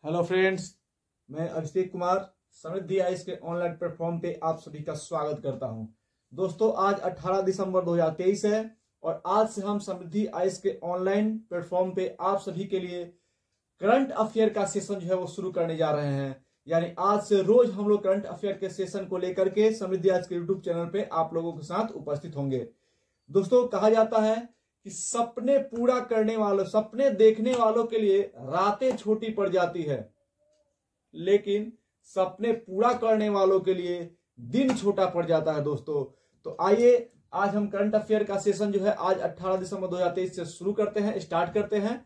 Hello friends, मैं अभिषेक कुमार समृद्धि ice के online platform पे आप सभी का स्वागत करता हूं। दोस्तों, आज 18 दिसंबर 2023 है और आज से हम समृद्धि आइस के ऑनलाइन प्लेटफॉर्म पे आप सभी के लिए करंट अफेयर का सेशन जो है वो शुरू करने जा रहे हैं। यानी आज से रोज हम लोग करंट अफेयर के सेशन को लेकर के समृद्धि आइस के यूट्यूब चैनल पे आप लोगों के साथ उपस्थित होंगे। दोस्तों, कहा जाता है कि सपने पूरा करने वालों, सपने देखने वालों के लिए रातें छोटी पड़ जाती है, लेकिन सपने पूरा करने वालों के लिए दिन छोटा पड़ जाता है। दोस्तों, तो आइए आज हम करंट अफेयर का सेशन जो है आज 18 दिसंबर 2023 से शुरू करते हैं, स्टार्ट करते हैं।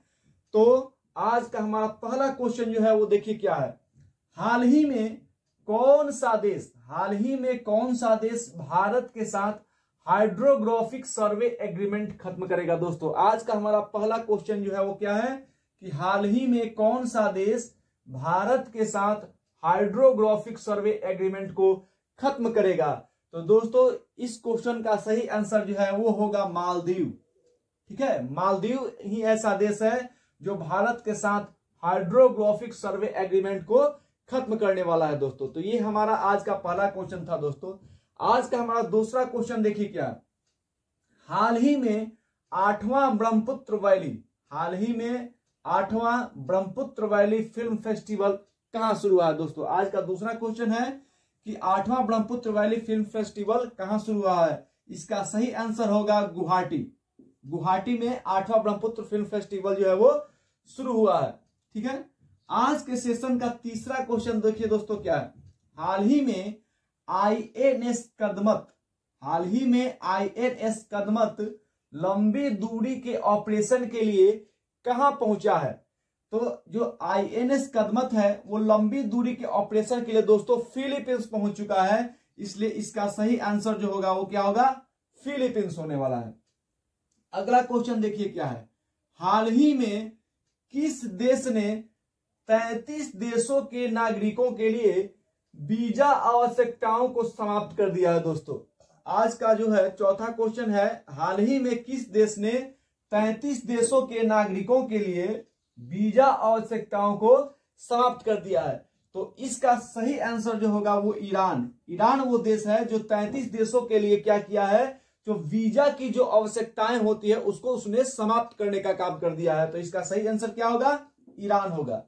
तो आज का हमारा पहला क्वेश्चन जो है वो देखिए क्या है। हाल ही में कौन सा देश भारत के साथ हाइड्रोग्राफिक सर्वे एग्रीमेंट खत्म करेगा। दोस्तों, आज का हमारा पहला क्वेश्चन जो है वो क्या है कि हाल ही में कौन सा देश भारत के साथ हाइड्रोग्राफिक सर्वे एग्रीमेंट को खत्म करेगा। तो दोस्तों, इस क्वेश्चन का सही आंसर जो है वो होगा मालदीव। ठीक है, मालदीव ही ऐसा देश है जो भारत के साथ हाइड्रोग्राफिक सर्वे एग्रीमेंट को खत्म करने वाला है। दोस्तों, तो ये हमारा आज का पहला क्वेश्चन था। दोस्तों, आज का हमारा दूसरा क्वेश्चन देखिए क्या। हाल ही में 8वां ब्रह्मपुत्र वैली फिल्म फेस्टिवल कहां शुरू हुआ है। दोस्तों, आज का दूसरा क्वेश्चन है कि 8वां ब्रह्मपुत्र वैली फिल्म फेस्टिवल कहां शुरू हुआ है। इसका सही आंसर होगा गुवाहाटी में 8वां ब्रह्मपुत्र फिल्म फेस्टिवल जो है वो शुरू हुआ है। ठीक है, आज के सेशन का तीसरा क्वेश्चन देखिए दोस्तों क्या है। हाल ही में आईएनएस कदमत लंबी दूरी के ऑपरेशन के लिए कहां पहुंचा है। तो जो आईएनएस कदमत है वो लंबी दूरी के ऑपरेशन के लिए दोस्तों फिलीपींस पहुंच चुका है, इसलिए इसका सही आंसर जो होगा वो क्या होगा, फिलीपींस होने वाला है। अगला क्वेश्चन देखिए क्या है। हाल ही में किस देश ने 33 देशों के नागरिकों के लिए वीजा आवश्यकताओं को समाप्त कर दिया है। दोस्तों, आज का जो है चौथा क्वेश्चन है, हाल ही में किस देश ने 33 देशों के नागरिकों के लिए वीजा आवश्यकताओं को समाप्त कर दिया है। तो इसका सही आंसर जो होगा वो ईरान वो देश है जो 33 देशों के लिए क्या किया है, जो वीजा की जो आवश्यकताएं होती है उसको उसने समाप्त करने का काम कर दिया है। तो इसका सही आंसर क्या होगा, ईरान होगा।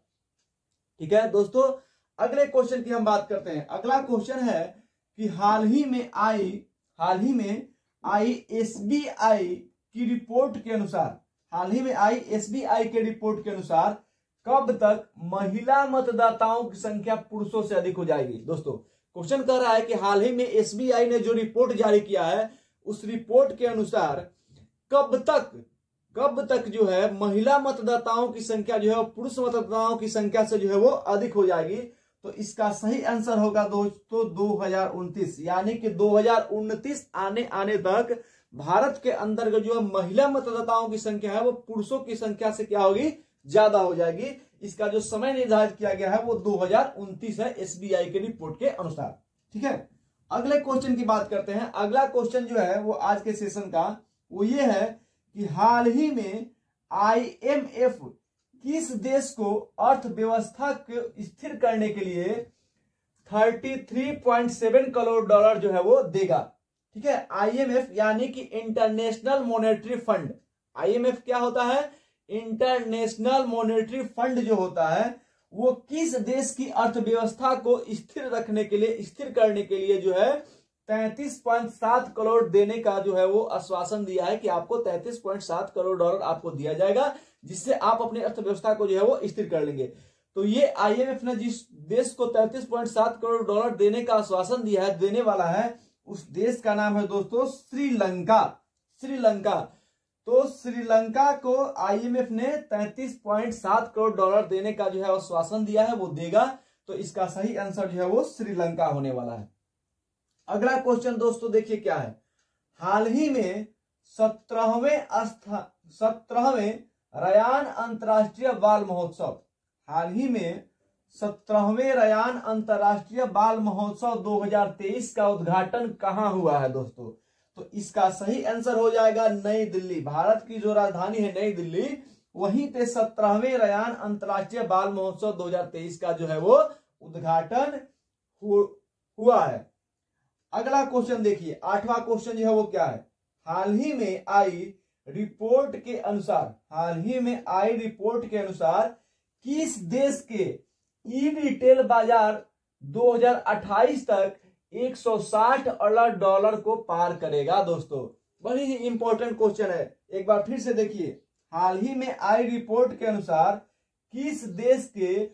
ठीक है दोस्तों, अगले क्वेश्चन की हम बात करते हैं। अगला क्वेश्चन है कि हाल ही में आई एसबीआई की रिपोर्ट के अनुसार कब तक महिला मतदाताओं की संख्या पुरुषों से अधिक हो जाएगी। दोस्तों, क्वेश्चन कह रहा है कि हाल ही में एसबीआई ने जो रिपोर्ट जारी किया है उस रिपोर्ट के अनुसार कब तक जो है महिला मतदाताओं की संख्या जो है पुरुष मतदाताओं की संख्या से जो है वो अधिक हो जाएगी। तो इसका सही आंसर होगा दोस्तों 2029, यानी कि 2029 आने तक भारत के अंदर जो महिला मतदाताओं की संख्या है वो पुरुषों की संख्या से क्या होगी, ज्यादा हो जाएगी। इसका जो समय निर्धारित किया गया है वो 2029 है एसबीआई के रिपोर्ट के अनुसार। ठीक है, अगले क्वेश्चन की बात करते हैं। अगला क्वेश्चन जो है वो आज के सेशन का वो ये है कि हाल ही में आईएमएफ किस देश को अर्थव्यवस्था को स्थिर करने के लिए 33.7 करोड़ डॉलर जो है वो देगा। ठीक है, आईएमएफ यानी कि इंटरनेशनल मॉनेटरी फंड। आईएमएफ क्या होता है, इंटरनेशनल मॉनेटरी फंड जो होता है वो किस देश की अर्थव्यवस्था को स्थिर करने के लिए जो है 33.7 करोड़ देने का जो है वो आश्वासन दिया है कि आपको 33.7 करोड़ डॉलर आपको दिया जाएगा, जिससे आप अपनी अर्थव्यवस्था को जो है वो स्थिर कर लेंगे। तो ये आईएमएफ ने जिस देश को 33.7 करोड़ डॉलर देने का आश्वासन दिया है, देने वाला है, उस देश का नाम है दोस्तों श्रीलंका। तो श्रीलंका को आईएमएफ ने 33.7 करोड़ डॉलर देने का जो है आश्वासन दिया है, वो देगा। तो इसका सही आंसर जो है वो श्रीलंका होने वाला है। अगला क्वेश्चन दोस्तों देखिए क्या है। हाल ही में 17वें रयान अंतर्राष्ट्रीय बाल महोत्सव 2023 का उद्घाटन कहां हुआ है। दोस्तों, तो इसका सही आंसर हो जाएगा नई दिल्ली। भारत की जो राजधानी है नई दिल्ली, वहीं पे 17वें रयान अंतर्राष्ट्रीय बाल महोत्सव 2023 का जो है वो उद्घाटन हुआ है। अगला क्वेश्चन देखिए, 8वां क्वेश्चन जो है वो क्या है, हाल ही में आई रिपोर्ट के अनुसार किस देश के ई रिटेल बाजार 2028 तक 160 अरब डॉलर को पार करेगा। दोस्तों बड़ी ही इंपॉर्टेंट क्वेश्चन है, एक बार फिर से देखिए, हाल ही में आई रिपोर्ट के अनुसार किस देश के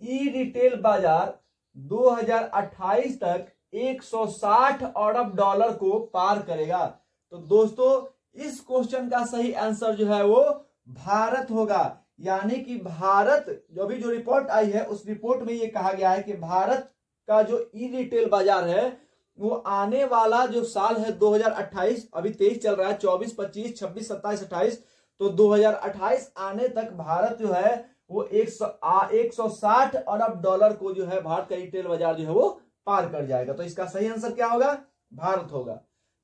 ई रिटेल बाजार 2028 तक 160 अरब डॉलर को पार करेगा। तो दोस्तों इस क्वेश्चन का सही आंसर जो है वो भारत होगा। यानी कि भारत जो रिपोर्ट आई है उस रिपोर्ट में ये कहा गया है कि भारत का जो ई रिटेल बाजार है वो आने वाला जो साल है 2028, अभी 23 चल रहा है, 24, 25, 26, 27, 28, तो 2028 आने तक भारत जो है वो 160 अरब डॉलर को जो है भारत का रिटेल बाजार जो है वो पार कर जाएगा। तो इसका सही आंसर क्या होगा, भारत होगा।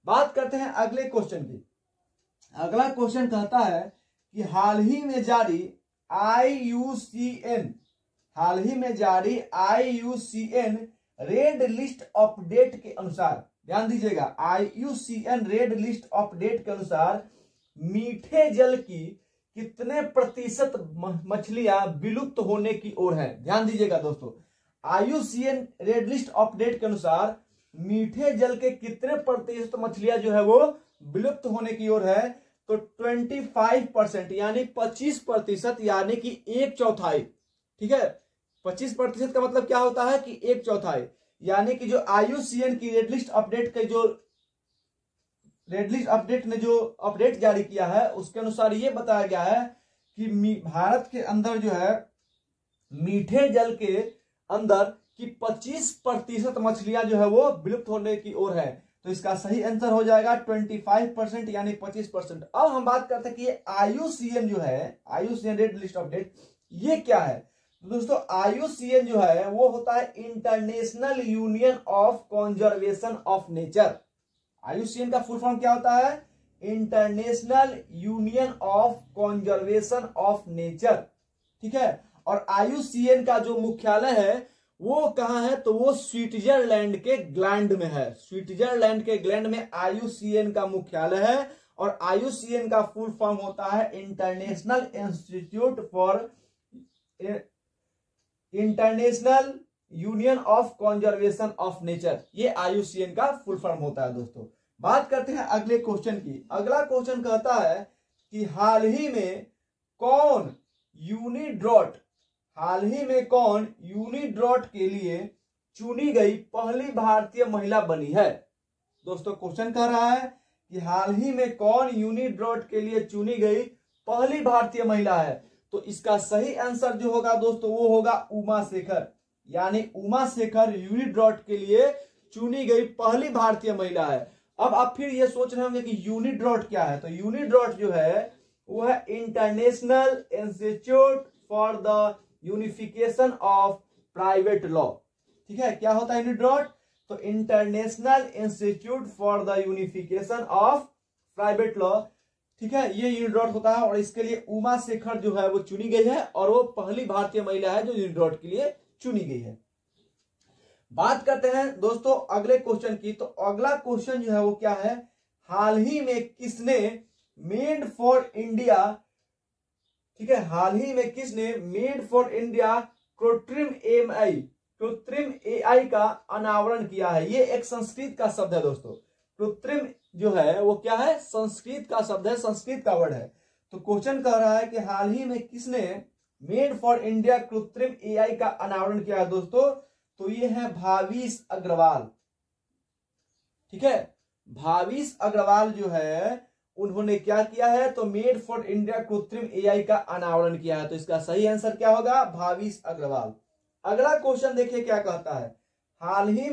बात करते हैं अगले क्वेश्चन की। अगला क्वेश्चन कहता है कि हाल ही में जारी IUCN रेड लिस्ट अपडेट के अनुसार, ध्यान दीजिएगा, IUCN रेड लिस्ट अपडेट के अनुसार मीठे जल की कितने प्रतिशत मछलियां विलुप्त होने की ओर है। ध्यान दीजिएगा दोस्तों, IUCN रेड लिस्ट अपडेट के अनुसार मीठे जल के कितने प्रतिशत मछलियां जो है वो विलुप्त होने की ओर है। तो 25% यानी 25%, यानी कि 1/4। ठीक है, 25% का मतलब क्या होता है कि 1/4, यानी कि जो IUCN की रेड लिस्ट अपडेट ने जो अपडेट जारी किया है उसके अनुसार ये बताया गया है कि भारत के अंदर जो है मीठे जल के अंदर की 25% मछलियां जो है वो विलुप्त होने की ओर है। तो इसका सही आंसर हो जाएगा 25% यानी 25%। अब हम बात करते हैं कि ये IUCN जो है, IUCN रेड लिस्ट अपडेट, ये क्या है। तो दोस्तों IUCN जो है वो होता है international union of conservation of nature. IUCN का फुल फॉर्म क्या होता है, international union of conservation of nature. ठीक है, और IUCN का जो मुख्यालय है वो कहां है, तो वो स्विट्जरलैंड के ग्लैंड में है। स्विट्जरलैंड के ग्लैंड में IUCN का मुख्यालय है, और IUCN का फुल फॉर्म होता है international institute for international union of conservation of nature, ये IUCN का फुल फॉर्म होता है। दोस्तों बात करते हैं अगले क्वेश्चन की। अगला क्वेश्चन कहता है कि हाल ही में कौन यूनिड्रॉट के लिए चुनी गई पहली भारतीय महिला बनी है। दोस्तों क्वेश्चन कह रहा है कि हाल ही में कौन यूनिड्रॉट के लिए चुनी गई पहली भारतीय महिला है। तो इसका सही आंसर जो होगा दोस्तों वो होगा उमा शेखर, यानी उमा शेखर यूनिड्रॉट के लिए चुनी गई पहली भारतीय महिला है। अब आप फिर ये सोच रहे होंगे कि यूनिड्रॉट क्या है। तो यूनिड्रॉट जो है वो है international institute for the unification of private law. ठीक है, क्या होता है यूनिड्रॉट, तो international institute for the unification of private law. ठीक है, ये यूनिड्रॉट होता है, और इसके लिए उमा शेखर जो है वो चुनी गई है, और वो पहली भारतीय महिला है जो यूनिड्रॉट के लिए चुनी गई है। बात करते हैं दोस्तों अगले क्वेश्चन की। तो अगला क्वेश्चन जो है वो क्या है, हाल ही में किसने मेड फॉर इंडिया, ठीक है, हाल ही में किसने मेड फॉर इंडिया कृत्रिम AI का अनावरण किया है। ये एक संस्कृत का शब्द है दोस्तों। कृत्रिम जो है वो क्या है, संस्कृत का शब्द है, संस्कृत का वर्ड है। तो क्वेश्चन कह रहा है कि हाल ही में किसने मेड फॉर इंडिया कृत्रिम AI का अनावरण किया है दोस्तों। तो ये है भाविश अग्रवाल। ठीक है, भाविश अग्रवाल जो है उन्होंने क्या किया है, तो मेड फॉर इंडिया कृत्रिम AI का अनावरण किया है। तो इसका सही आंसर क्या होगा, भाविश अग्रवाल। अगला क्वेश्चन देखिए क्या कहता है, हाल ही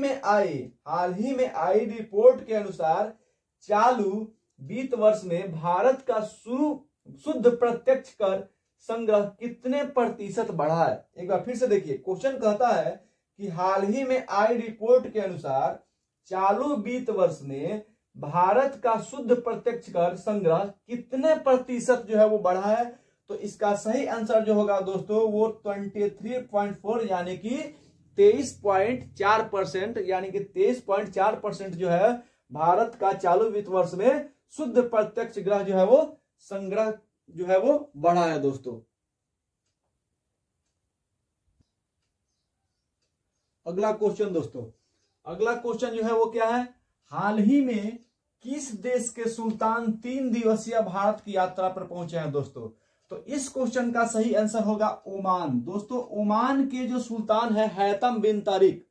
में आई रिपोर्ट के अनुसार चालू वित्त वर्ष में भारत का शुद्ध प्रत्यक्ष कर संग्रह कितने प्रतिशत बढ़ा है। एक बार फिर से देखिए, क्वेश्चन कहता है कि हाल ही में आई रिपोर्ट के अनुसार चालू वित्त वर्ष में भारत का शुद्ध प्रत्यक्ष कर संग्रह कितने प्रतिशत जो है वो बढ़ा है। तो इसका सही आंसर जो होगा दोस्तों वो 23.4 यानी कि 23.4%, यानी कि 23.4% जो है भारत का चालू वित्त वर्ष में शुद्ध प्रत्यक्ष ग्रह जो है वो संग्रह जो है वो बढ़ा है दोस्तों। अगला क्वेश्चन दोस्तों, अगला क्वेश्चन जो है वो क्या है, हाल ही में किस देश के सुल्तान 3 दिवसीय भारत की यात्रा पर पहुंचे हैं दोस्तों। तो इस क्वेश्चन का सही आंसर होगा ओमान। दोस्तों ओमान के जो सुल्तान है हैतम बिन तारिक,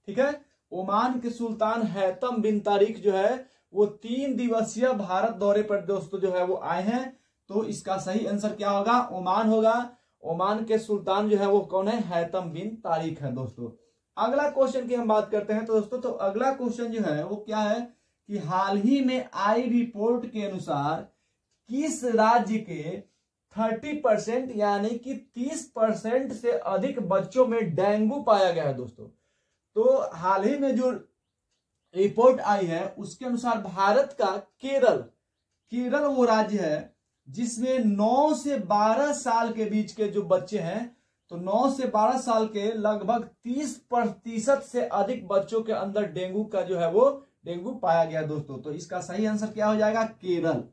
ठीक है, ओमान के सुल्तान हैतम बिन तारिक जो है वो 3 दिवसीय भारत दौरे पर दोस्तों जो है वो आए हैं। तो इसका सही आंसर क्या होगा, ओमान होगा। ओमान के सुल्तान जो है वो कौन है, हैतम बिन तारिक है दोस्तों। अगला क्वेश्चन की हम बात करते हैं तो दोस्तों, तो अगला क्वेश्चन जो है वो क्या है कि हाल ही में आई रिपोर्ट के अनुसार किस राज्य के 30% यानी कि 30% से अधिक बच्चों में डेंगू पाया गया है दोस्तों। तो हाल ही में जो रिपोर्ट आई है उसके अनुसार भारत का केरल वो राज्य है जिसमें 9 से 12 साल के बीच के जो बच्चे हैं, तो 9 से 12 साल के लगभग 30% से अधिक बच्चों के अंदर डेंगू का जो है वो डेंगू पाया गया दोस्तों। तो इसका सही आंसर क्या हो जाएगा, केरल।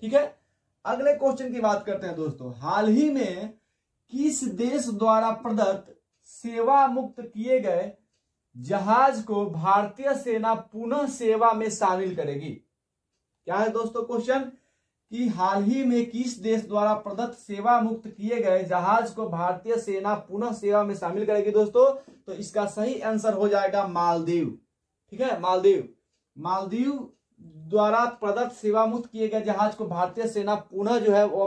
ठीक है, अगले क्वेश्चन की बात करते हैं दोस्तों, हाल ही में किस देश द्वारा प्रदत्त सेवा मुक्त किए गए जहाज को भारतीय सेना पुनः सेवा में शामिल करेगी। क्या है दोस्तों क्वेश्चन कि हाल ही में किस देश द्वारा प्रदत्त सेवा मुक्त किए गए जहाज को भारतीय सेना पुनः सेवा में शामिल करेगी दोस्तों। तो इसका सही आंसर हो जाएगा मालदीव। ठीक है, मालदीव द्वारा प्रदत्त सेवा मुक्त किए गए जहाज को भारतीय सेना पुनः जो है वो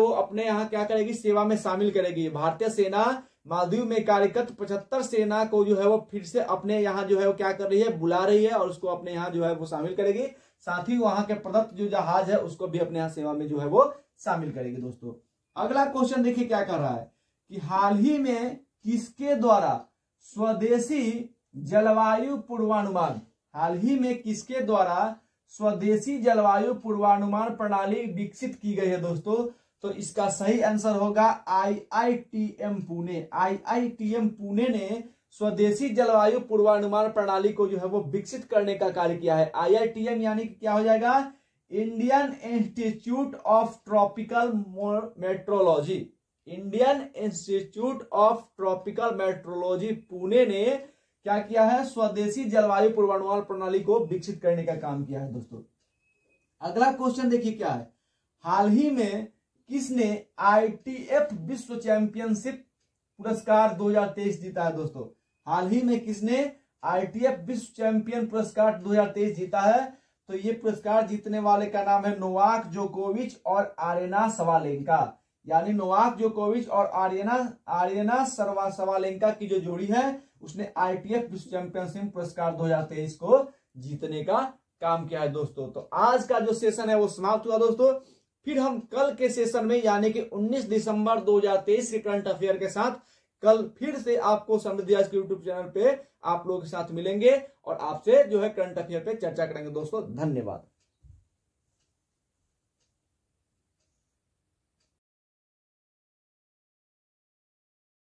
अपने यहाँ क्या करेगी, सेवा में शामिल करेगी। भारतीय सेना मालदीव में कार्यरत 75 सेना को जो है वो फिर से अपने यहाँ जो है वो क्या कर रही है, बुला रही है और उसको अपने यहाँ जो है वो शामिल करेगी। साथ ही वहां के प्रदत्त जो जहाज है उसको भी अपने यहाँ सेवा में जो है वो शामिल करेगी दोस्तों। अगला क्वेश्चन देखिए क्या कर रहा है कि हाल ही में किसके द्वारा स्वदेशी जलवायु पूर्वानुमान, हाल ही में किसके द्वारा स्वदेशी जलवायु पूर्वानुमान प्रणाली विकसित की गई है दोस्तों। तो इसका सही आंसर होगा IITM पुणे। IITM पुणे ने स्वदेशी जलवायु पूर्वानुमान प्रणाली को जो है वो विकसित करने का कार्य किया है। IITM यानी कि क्या हो जाएगा, Indian institute of tropical metrology. Indian institute of tropical metrology Pune ने क्या किया है, स्वदेशी जलवायु पूर्वानुमान प्रणाली को विकसित करने का काम किया है दोस्तों। अगला क्वेश्चन देखिए क्या है, हाल ही में किसने ITF विश्व चैंपियनशिप पुरस्कार 2023 जीता है दोस्तों। हाल ही में किसने ITF विश्व चैंपियन पुरस्कार 2023 जीता है। तो ये पुरस्कार जीतने वाले का नाम है नोवाक जोकोविच और आरेना सवालेंका। यानी नोवाक जोकोविच और आरेना सवालेंका की जो जोड़ी है उसने ITF विश्व चैंपियनशिप पुरस्कार 2023 को जीतने का काम किया है दोस्तों। तो आज का जो सेशन है वो समाप्त हुआ दोस्तों। फिर हम कल के सेशन में यानी कि 19 दिसंबर 2023 के करंट अफेयर के साथ कल फिर से आपको समृद्धि आज के यूट्यूब चैनल पे आप लोगों के साथ मिलेंगे और आपसे जो है करंट अफेयर पे चर्चा करेंगे दोस्तों। धन्यवाद।